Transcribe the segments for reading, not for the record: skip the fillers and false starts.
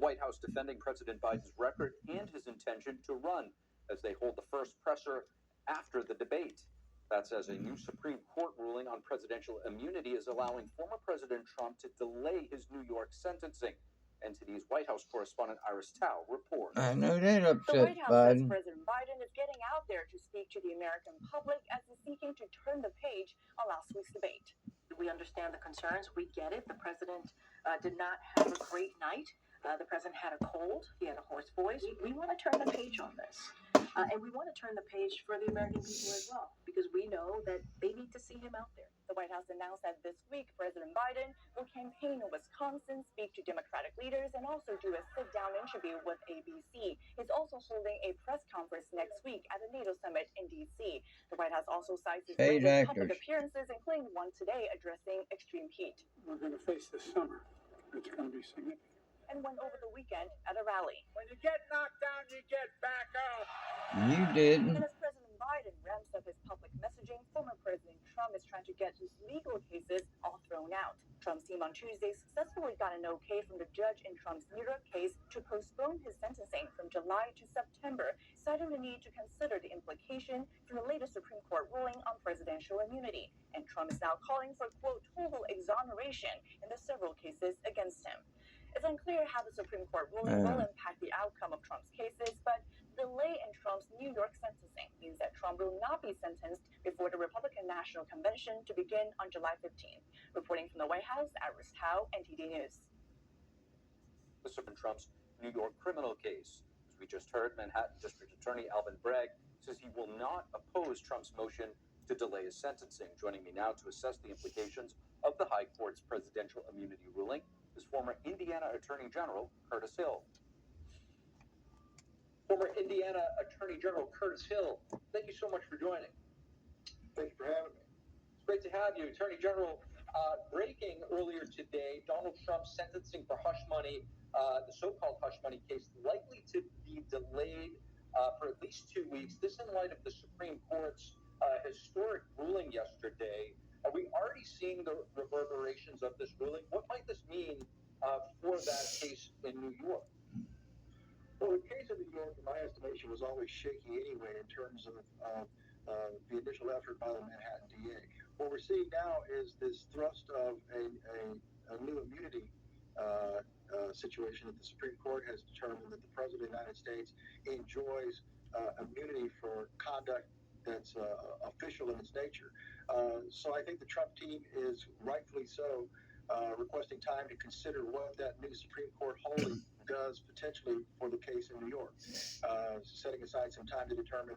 White House defending President Biden's record and his intention to run as they hold the first presser after the debate. That's as a new Supreme Court ruling on presidential immunity is allowing former President Trump to delay his New York sentencing. NTD's White House correspondent Iris Tao reports. I know that upsets The White House Biden. says President Biden is getting out there to speak to the American public as he's seeking to turn the page on last week's debate. We understand the concerns. We get it. The president did not have a great night. The president had a cold. He had a hoarse voice. We want to turn the page on this. And we want to turn the page for the American people as well, because we know that they need to see him out there. The White House announced that this week, President Biden will campaign in Wisconsin, speak to Democratic leaders, and also do a sit-down interview with ABC. He's also holding a press conference next week at the NATO summit in D.C. The White House also cites his Paid latest actors. public appearances, including one today addressing extreme heat. We're going to face this summer. It's going to be significant. And went over the weekend at a rally. When you get knocked down, you get back up. You didn't. And as President Biden ramps up his public messaging, former President Trump is trying to get his legal cases all thrown out. Trump's team on Tuesday successfully got an okay from the judge in Trump's New York case to postpone his sentencing from July to September, citing the need to consider the implication from the latest Supreme Court ruling on presidential immunity. And Trump is now calling for, quote, total exoneration in the several cases against him. It's unclear how the Supreme Court ruling will impact the outcome of Trump's cases, but delay in Trump's New York sentencing means that Trump will not be sentenced before the Republican National Convention to begin on July 15th. Reporting from the White House, Iris Tao, NTD News. Trump's New York criminal case. As we just heard, Manhattan District Attorney Alvin Bragg says he will not oppose Trump's motion to delay his sentencing. Joining me now to assess the implications of the High Court's presidential immunity ruling is former Indiana Attorney General Curtis Hill. Former Indiana Attorney General Curtis Hill, thank you so much for joining. Thank you for having me. It's great to have you. Attorney General, breaking earlier today, Donald Trump's sentencing for hush money, the so-called hush money case, likely to be delayed for at least 2 weeks. This in light of the Supreme Court's historic ruling yesterday. Are we already seeing the reverberations of this ruling? What might this mean for that case in New York? Well, the case in New York, in my estimation, was always shaky anyway in terms of the initial effort by the Manhattan DA. What we're seeing now is this thrust of a new immunity situation that the Supreme Court has determined that the President of the United States enjoys immunity for conduct that's official in its nature. So I think the Trump team is rightfully so requesting time to consider what that new Supreme Court holding does potentially for the case in New York, setting aside some time to determine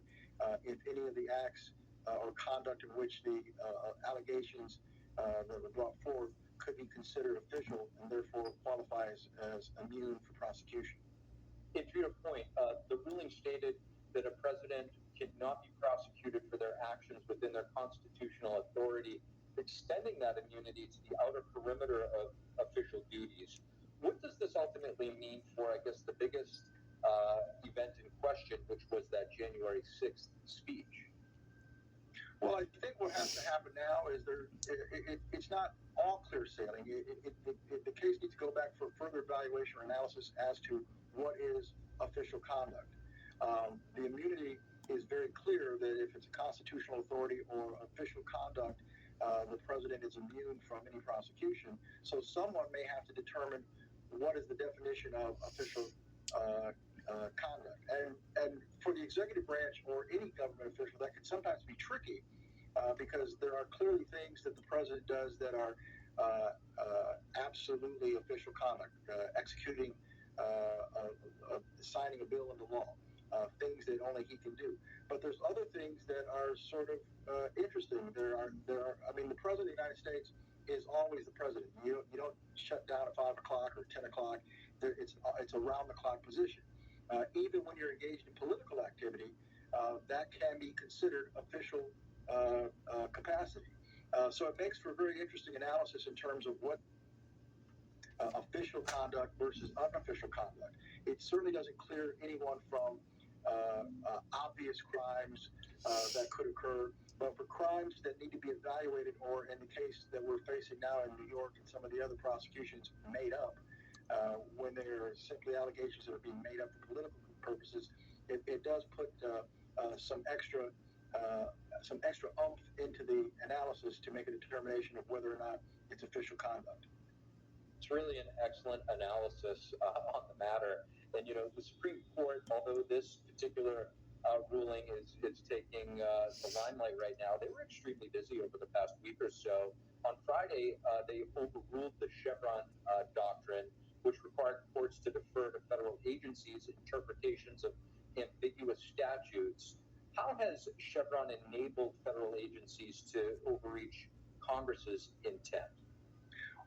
if any of the acts or conduct in which the allegations that were brought forth could be considered official and therefore qualifies as immune for prosecution. And to your point, the ruling stated that a president cannot be prosecuted for their actions within their constitutional authority, extending that immunity to the outer perimeter of official duties. What does this ultimately mean for, I guess, the biggest event in question, which was that January 6th speech? Well, I think what has to happen now is it's not all clear sailing. The case needs to go back for further evaluation or analysis as to what is official conduct. The immunity is very clear that if it's a constitutional authority or official conduct, the president is immune from any prosecution. So someone may have to determine what is the definition of official conduct. And for the executive branch or any government official, that can sometimes be tricky because there are clearly things that the president does that are absolutely official conduct, executing, signing a bill into law. Things that only he can do. But there's other things that are sort of interesting. I mean, the president of the United States is always the president. You don't shut down at 5 o'clock or 10 o'clock. It's a round-the-clock position. Even when you're engaged in political activity, that can be considered official capacity. So it makes for a very interesting analysis in terms of what official conduct versus unofficial conduct. It certainly doesn't clear anyone from obvious crimes that could occur, but for crimes that need to be evaluated, or in the case that we're facing now in New York and some of the other prosecutions made up, when they're simply allegations that are being made up for political purposes, it does put some extra oomph into the analysis to make a determination of whether or not it's official conduct. It's really an excellent analysis on the matter. And, you know, the Supreme Court, although this particular ruling is taking the limelight right now, they were extremely busy over the past week or so. On Friday, they overruled the Chevron doctrine, which required courts to defer to federal agencies' interpretations of ambiguous statutes. How has Chevron enabled federal agencies to overreach Congress's intent?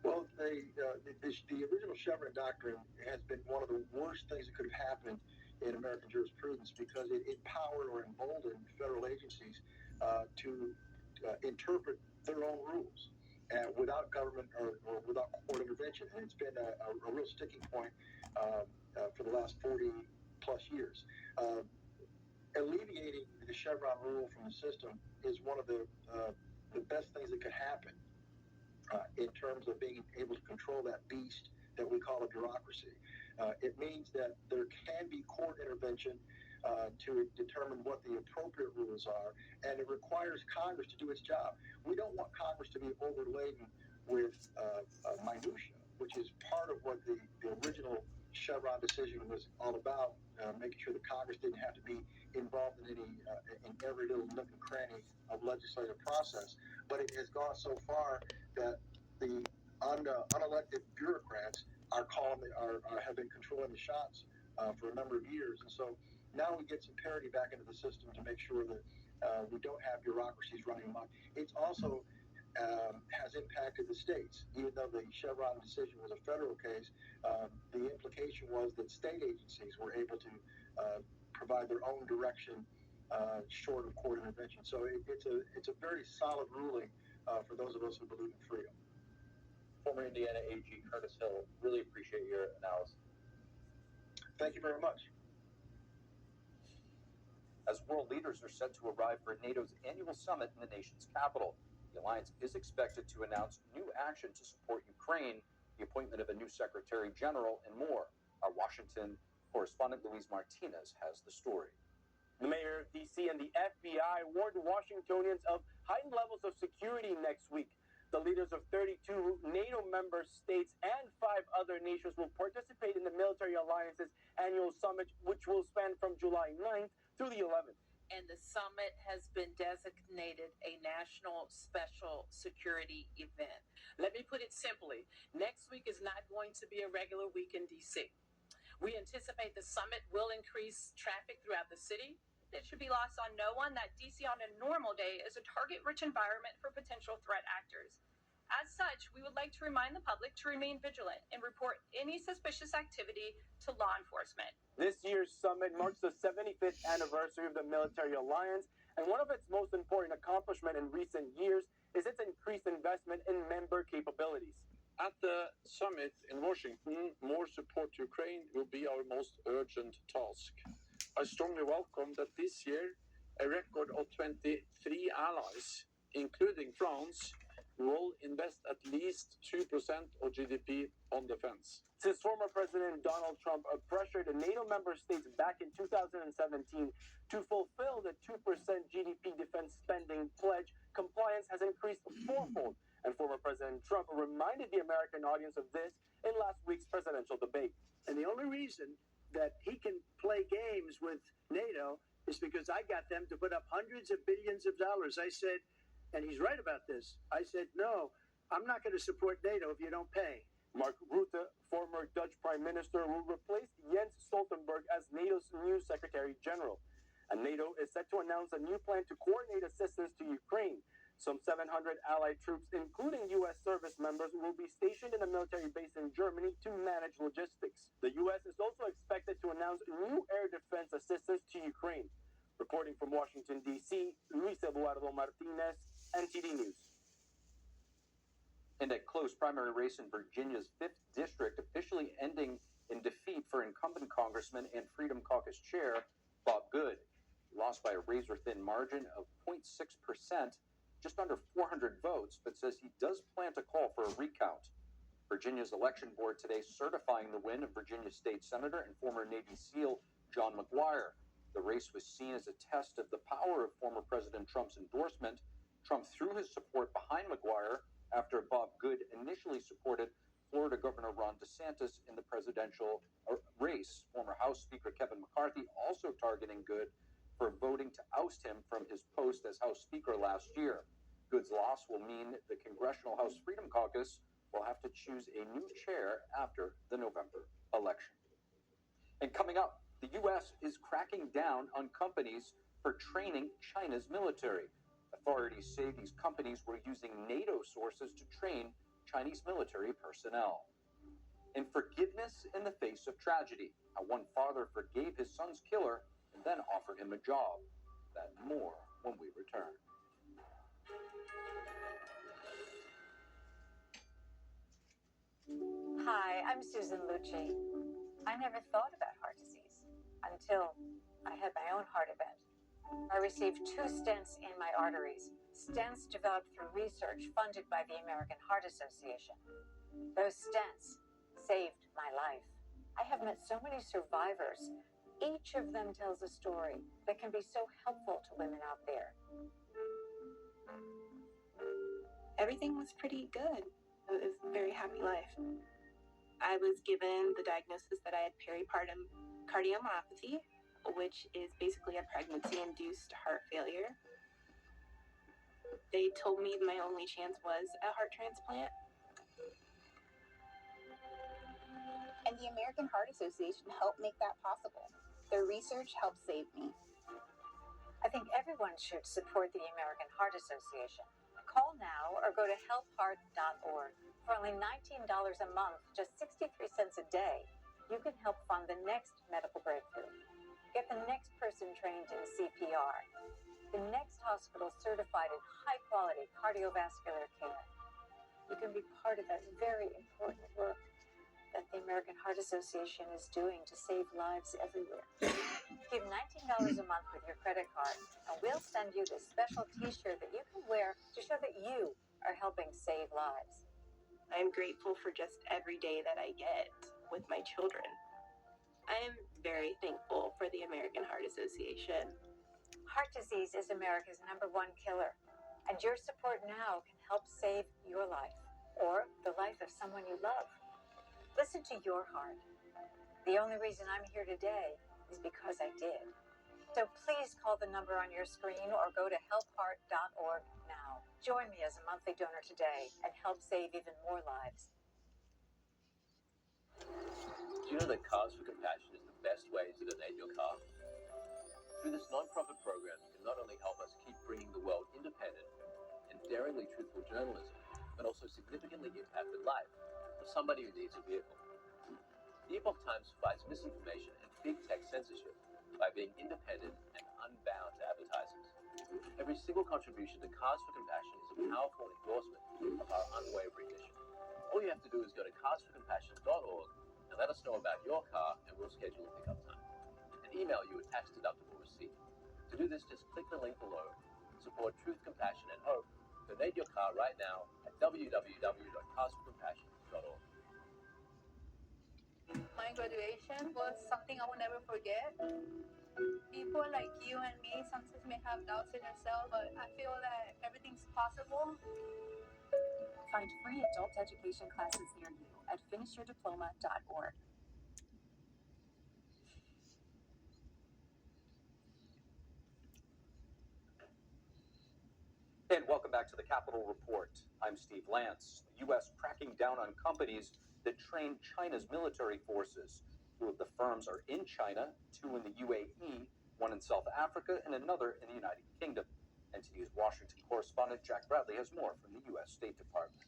Well, the original Chevron doctrine has been one of the worst things that could have happened in American jurisprudence because it empowered or emboldened federal agencies to interpret their own rules without government or without court intervention. And it's been a real sticking point for the last 40 plus years. Alleviating the Chevron rule from the system is one of the best things that could happen in terms of being able to control that beast that we call a bureaucracy. It means that there can be court intervention to determine what the appropriate rules are, and it requires Congress to do its job. We don't want Congress to be overladen with minutia, which is part of what the original Chevron decision was all about, making sure that Congress didn't have to be involved in every little nook and cranny of legislative process. But it has gone so far that the unelected bureaucrats have been controlling the shots for a number of years, and so now we get some parity back into the system to make sure that we don't have bureaucracies running amok. It's also has impacted the states. Even though the Chevron decision was a federal case, the implication was that state agencies were able to provide their own direction short of court intervention. So it's a very solid ruling for those of us who believe in freedom. Former Indiana AG Curtis Hill, really appreciate your analysis. Thank you very much. As world leaders are set to arrive for NATO's annual summit in the nation's capital, the alliance is expected to announce new action to support Ukraine, the appointment of a new Secretary General, and more. Our Washington correspondent Luis Martinez has the story. The mayor of D.C. and the FBI warned Washingtonians of heightened levels of security next week. The leaders of 32 NATO member states and 5 other nations will participate in the military alliance's annual summit, which will span from July 9th through the 11th. And the summit has been designated a national special security event. Let me put it simply. Next week is not going to be a regular week in D.C. We anticipate the summit will increase traffic throughout the city. It should be lost on no one that D.C. on a normal day is a target-rich environment for potential threat actors. As such, we would like to remind the public to remain vigilant and report any suspicious activity to law enforcement. This year's summit marks the 75th anniversary of the military alliance, and one of its most important accomplishments in recent years is its increased investment in member capabilities. At the summit in Washington, more support to Ukraine will be our most urgent task. I strongly welcome that this year a record of 23 allies, including France, will invest at least 2% of GDP on defense. Since former President Donald Trump pressured the NATO member states back in 2017 to fulfill the 2% GDP defense spending pledge, compliance has increased fourfold. And former President Trump reminded the American audience of this in last week's presidential debate. And the only reason that he can play games with NATO is because I got them to put up hundreds of billions of dollars. I said, and he's right about this, I said, no, I'm not going to support NATO if you don't pay. Mark Rutte, former Dutch Prime Minister, will replace Jens Stoltenberg as NATO's new Secretary General. And NATO is set to announce a new plan to coordinate assistance to Ukraine. Some 700 allied troops, including U.S. service members, will be stationed in a military base in Germany to manage logistics. The U.S. is also expected to announce new air defense assistance to Ukraine. Reporting from Washington, D.C., Luis Eduardo Martinez, NTD News. And a close primary race in Virginia's 5th district officially ending in defeat for incumbent Congressman and Freedom Caucus Chair Bob Good. He lost by a razor-thin margin of 0.6%, just under 400 votes, but says he does plan to call for a recount. Virginia's election board today certifying the win of Virginia State Senator and former Navy SEAL John McGuire. The race was seen as a test of the power of former President Trump's endorsement. Trump threw his support behind McGuire after Bob Good initially supported Florida Governor Ron DeSantis in the presidential race. Former House Speaker Kevin McCarthy also targeting Good for voting to oust him from his post as House Speaker last year. Good's loss will mean the Congressional House Freedom Caucus will have to choose a new chair after the November election. And coming up, the U.S. is cracking down on companies for training China's military. Authorities say these companies were using NATO sources to train Chinese military personnel. And forgiveness in the face of tragedy. How one father forgave his son's killer and then offered him a job. That and more when we return. Hi, I'm Susan Lucci. I never thought about heart disease until I had my own heart event. I received 2 stents in my arteries, stents developed through research funded by the American Heart Association. Those stents saved my life. I have met so many survivors. Each of them tells a story that can be so helpful to women out there. Everything was pretty good. It was a very happy life. I was given the diagnosis that I had peripartum cardiomyopathy, which is basically a pregnancy-induced heart failure. They told me my only chance was a heart transplant. And the American Heart Association helped make that possible. Their research helped save me. I think everyone should support the American Heart Association. Call now or go to helpheart.org. For only $19 a month, just 63 cents a day, you can help fund the next medical breakthrough. Get the next person trained in CPR. The next hospital certified in high-quality cardiovascular care. You can be part of that very important work that the American Heart Association is doing to save lives everywhere. Give $19 a month with your credit card, and we'll send you this special t-shirt that you can wear to show that you are helping save lives. I'm grateful for just every day that I get with my children. I am very thankful for the American Heart Association. Heart disease is America's #1 killer, and your support now can help save your life or the life of someone you love. Listen to your heart. The only reason I'm here today is because I did. So please call the number on your screen or go to helpheart.org now. Join me as a monthly donor today and help save even more lives. Do you know that Cars for Compassion is the best way to donate your car? Through this non-profit program, you can not only help us keep bringing the world independent and daringly truthful journalism, but also significantly impact the life of somebody who needs a vehicle. The Epoch Times fights misinformation and big tech censorship by being independent and unbound to advertisers. Every single contribution to Cars for Compassion is a powerful endorsement of our unwavering mission. All you have to do is go to carsforcompassion.org and let us know about your car, and we'll schedule a pickup time and email you a tax-deductible receipt. To do this, just click the link below. Support truth, compassion, and hope. Donate your car right now at www.carsforcompassion.org. My graduation was something I will never forget. People like you and me sometimes may have doubts in yourself, but I feel that everything's possible. Find free adult education classes near you at finishyourdiploma.org. And welcome back to the Capitol Report. I'm Steve Lance. The U.S. cracking down on companies that train China's military forces. 2 of the firms are in China, 2 in the UAE, 1 in South Africa, and another in the United Kingdom. NTD's Washington correspondent Jack Bradley has more from the U.S. State Department.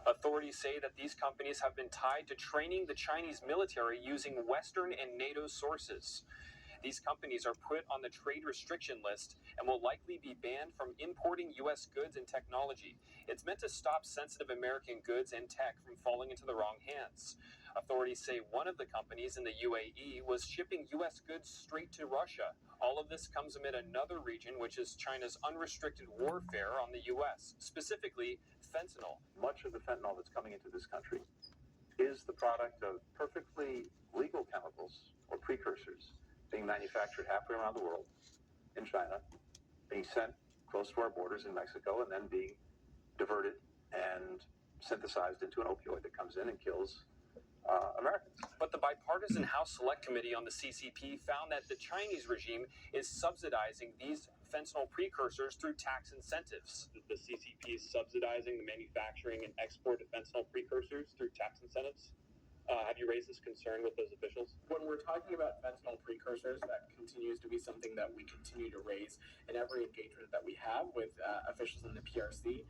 Authorities say that these companies have been tied to training the Chinese military using Western and NATO sources. These companies are put on the trade restriction list and will likely be banned from importing U.S. goods and technology. It's meant to stop sensitive American goods and tech from falling into the wrong hands. Authorities say one of the companies in the UAE was shipping U.S. goods straight to Russia. All of this comes amid another region, which is China's unrestricted warfare on the U.S., specifically fentanyl. Much of the fentanyl that's coming into this country is the product of perfectly legal chemicals or precursors being manufactured halfway around the world in China, being sent close to our borders in Mexico, and then being diverted and synthesized into an opioid that comes in and kills Americans. But the bipartisan House Select Committee on the CCP found that the Chinese regime is subsidizing these fentanyl precursors through tax incentives. The CCP is subsidizing the manufacturing and export of fentanyl precursors through tax incentives. Have you raised this concern with those officials? When we're talking about fentanyl precursors, that continues to be something that we continue to raise in every engagement that we have with officials in the PRC.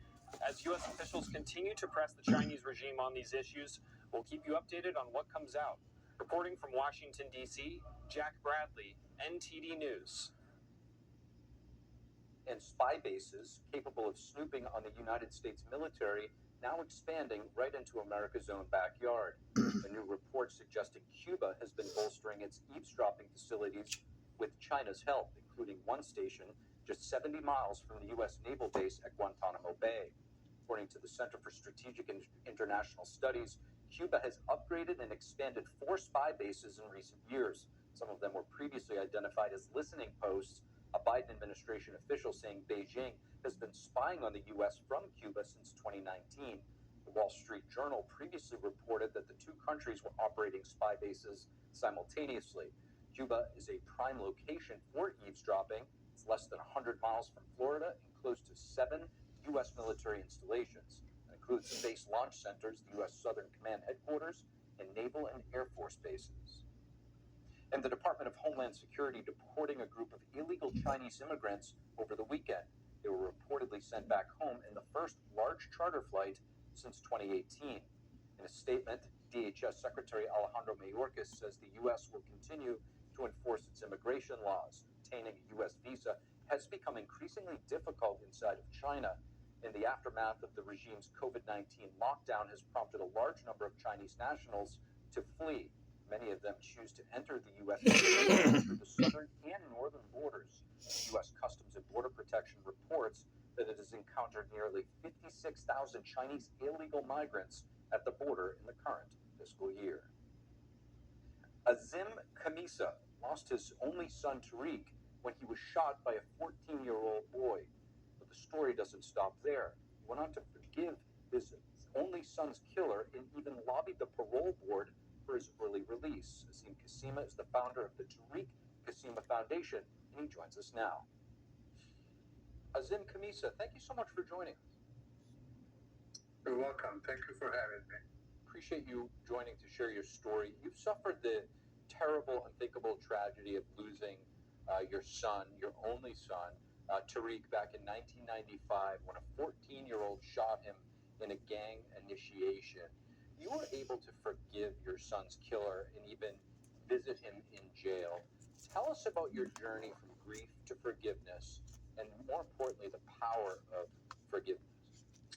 As U.S. officials continue to press the Chinese regime on these issues, we'll keep you updated on what comes out. Reporting from Washington, D.C., Jack Bradley, NTD News. And spy bases capable of snooping on the United States military now expanding right into America's own backyard. A new report suggesting Cuba has been bolstering its eavesdropping facilities with China's help, including one station just 70 miles from the U.S. naval base at Guantanamo Bay. According to the Center for Strategic and International Studies, Cuba has upgraded and expanded 4 spy bases in recent years. Some of them were previously identified as listening posts, a Biden administration official saying Beijing has been spying on the U.S. from Cuba since 2019. The Wall Street Journal previously reported that the two countries were operating spy bases simultaneously. Cuba is a prime location for eavesdropping. It's less than 100 miles from Florida and close to 7 U.S. military installations. It includes space launch centers, the U.S. Southern Command headquarters, and naval and Air Force bases. And the Department of Homeland Security deporting a group of illegal Chinese immigrants over the weekend. They were reportedly sent back home in the first large charter flight since 2018. In a statement, DHS Secretary Alejandro Mayorkas says the U.S. will continue to enforce its immigration laws. Obtaining a U.S. visa has become increasingly difficult inside of China. In the aftermath of the regime's COVID-19 lockdown has prompted a large number of Chinese nationals to flee. Many of them choose to enter the U.S. through the southern and northern borders. U.S. Customs and Border Protection reports that it has encountered nearly 56,000 Chinese illegal migrants at the border in the current fiscal year. Azim Khamisa lost his only son Tariq when he was shot by a 14-year-old boy. But the story doesn't stop there. He went on to forgive his only son's killer and even lobbied the parole board for his early release. Azim Khamisa is the founder of the Tariq Khamisa Foundation, and he joins us now. Azim Khamisa, thank you so much for joining us. You're welcome. Thank you for having me. Appreciate you joining to share your story. You've suffered the terrible, unthinkable tragedy of losing your son, your only son, Tariq, back in 1995 when a 14-year-old shot him in a gang initiation. You were able to forgive your son's killer and even visit him in jail. Tell us about your journey from grief to forgiveness, and more importantly, the power of forgiveness.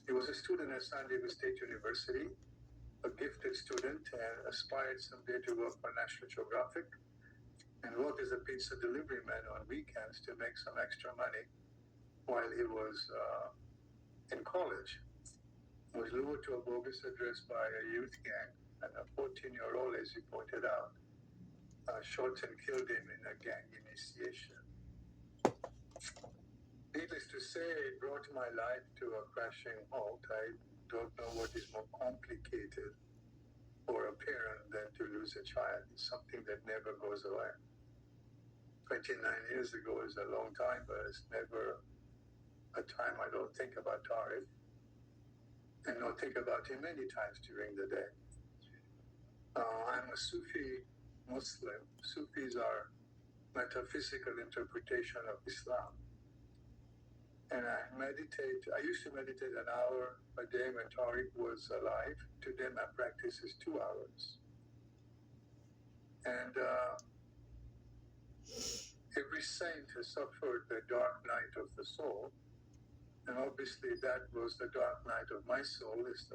He was a student at San Diego State University, a gifted student, and aspired someday to work for National Geographic and worked as a pizza delivery man on weekends to make some extra money while he was in college. He was lured to a bogus address by a youth gang, and a 14-year-old, as he pointed out, shot and killed him in a gang initiation. Needless to say, it brought my life to a crashing halt. I don't know what is more complicated for a parent than to lose a child. It's something that never goes away. 29 years ago is a long time, but it's never a time I don't think about Tariq. And not think about him many times during the day. I'm a Sufi Muslim. Sufis are metaphysical interpretation of Islam. And I used to meditate an hour a day when Tariq was alive. Today my practice is 2 hours. And every saint has suffered the dark night of the soul. And obviously that was the dark night of my soul, is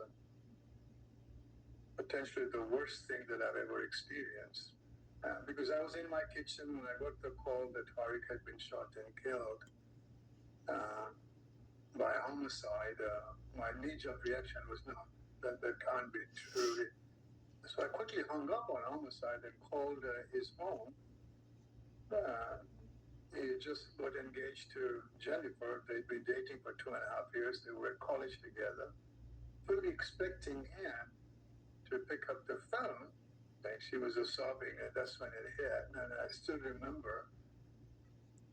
potentially the worst thing that I've ever experienced. Because I was in my kitchen when I got the call that Tariq had been shot and killed by homicide. My knee-jerk reaction was, no, that can't be true. So I quickly hung up on homicide and called his home. He just got engaged to Jennifer. They'd been dating for 2.5 years. They were at college together. Fully expecting him to pick up the phone. And she was sobbing, and that's when it hit. And I still remember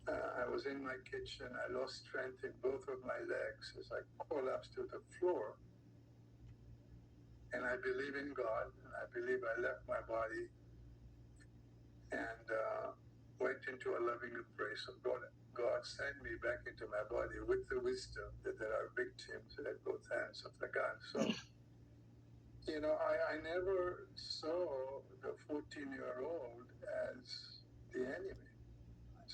I was in my kitchen. I lost strength in both of my legs as I collapsed to the floor. And I believe in God, and I believe I left my body and went into a loving embrace of God. God sent me back into my body with the wisdom that there are victims at both ends of the gun. So, you know, I never saw the 14-year-old as the enemy.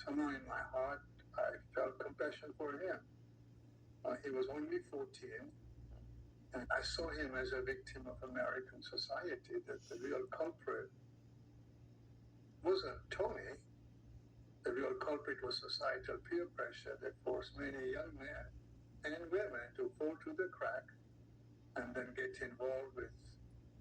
Somehow in my heart, I felt compassion for him. He was only 14, and I saw him as a victim of American society, that the real culprit wasn't Tony. The real culprit was societal peer pressure that forced many young men and women to fall through the crack and then get involved with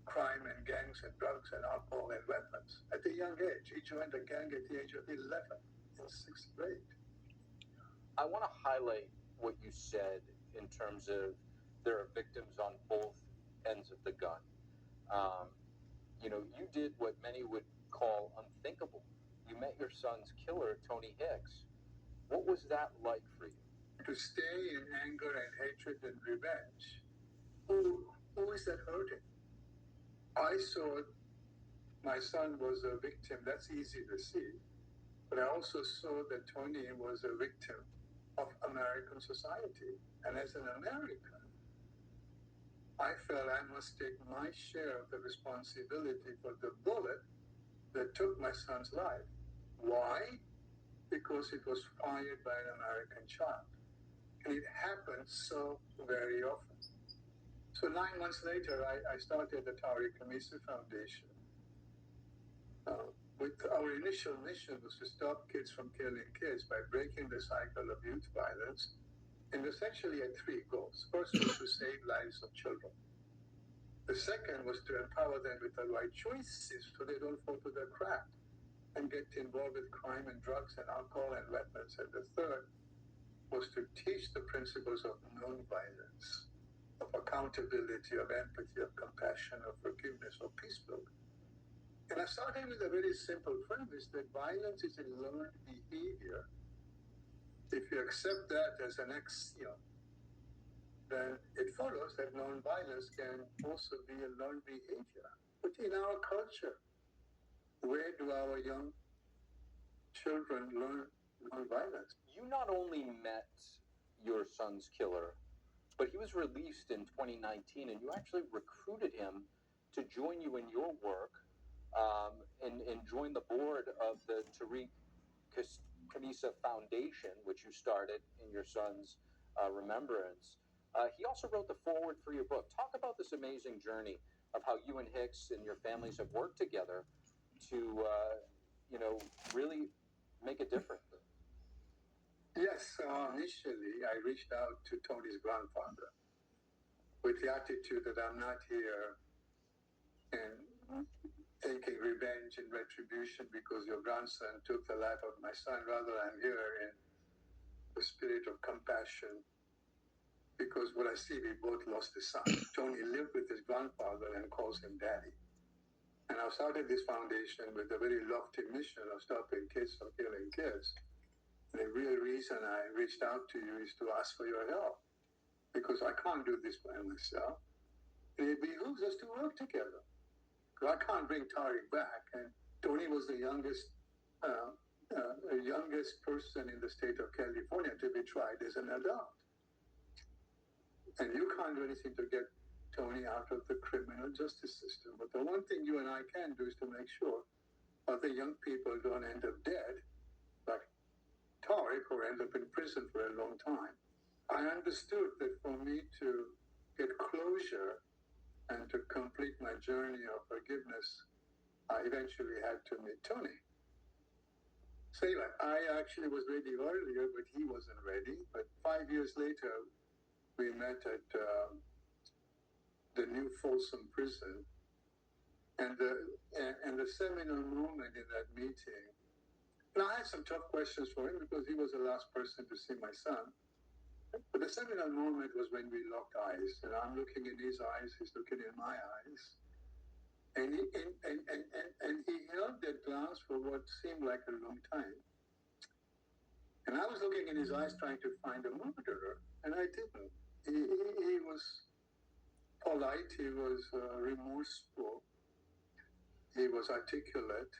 crime and gangs and drugs and alcohol and weapons at a young age. He joined a gang at the age of 11 in 6th grade. I want to highlight what you said in terms of there are victims on both ends of the gun. You know, you did what many would call unthinkable. You met your son's killer, Tony Hicks. What was that like for you? To stay in anger and hatred and revenge, who is that hurting? I saw my son was a victim. That's easy to see. But I also saw that Tony was a victim of American society. And as an American, I felt I must take my share of the responsibility for the bullet that took my son's life. Why? Because it was fired by an American child. And it happens so very often. So 9 months later, I started the Tariq Khamisi Foundation. With our initial mission was to stop kids from killing kids by breaking the cycle of youth violence. And essentially had 3 goals. First was to save lives of children. The second was to empower them with the right choices so they don't fall to the crack and get involved with crime and drugs and alcohol and weapons. And the third was to teach the principles of nonviolence, of accountability, of empathy, of compassion, of forgiveness, of peace building. And I started with a very simple premise that violence is a learned behavior. If you accept that as an axiom, then it follows that nonviolence can also be a learned behavior. But in our culture, where do our young children learn nonviolence? You not only met your son's killer, but he was released in 2019, and you actually recruited him to join you in your work and join the board of the Tariq Khamisi Foundation, which you started in your son's remembrance. He also wrote the foreword for your book. Talk about this amazing journey of how you and Hicks and your families have worked together to, really make a difference. Yes, initially I reached out to Tony's grandfather with the attitude that I'm not here and taking revenge and retribution because your grandson took the life of my son. Rather, I'm here in the spirit of compassion because what I see, we both lost a son. Tony lived with his grandfather and calls him daddy. And I started this foundation with a very lofty mission of stopping kids from killing kids. The real reason I reached out to you is to ask for your help because I can't do this by myself. And it behooves us to work together. Because I can't bring Tariq back. And Tony was the youngest person in the state of California to be tried as an adult. And you can't do anything to get Tony out of the criminal justice system. But the one thing you and I can do is to make sure other young people don't end up dead, like Tariq, or end up in prison for a long time. I understood that for me to get closure and to complete my journey of forgiveness, I eventually had to meet Tony. So anyway, I actually was ready earlier, but he wasn't ready. But 5 years later, we met at the new Folsom prison And the seminal moment in that meeting, and I had some tough questions for him because he was the last person to see my son. But the seminal moment was when we locked eyes, and I'm looking in his eyes, he's looking in my eyes. And he held that glance for what seemed like a long time. And I was looking in his eyes trying to find a murderer, and I didn't. He was polite, he was remorseful, he was articulate,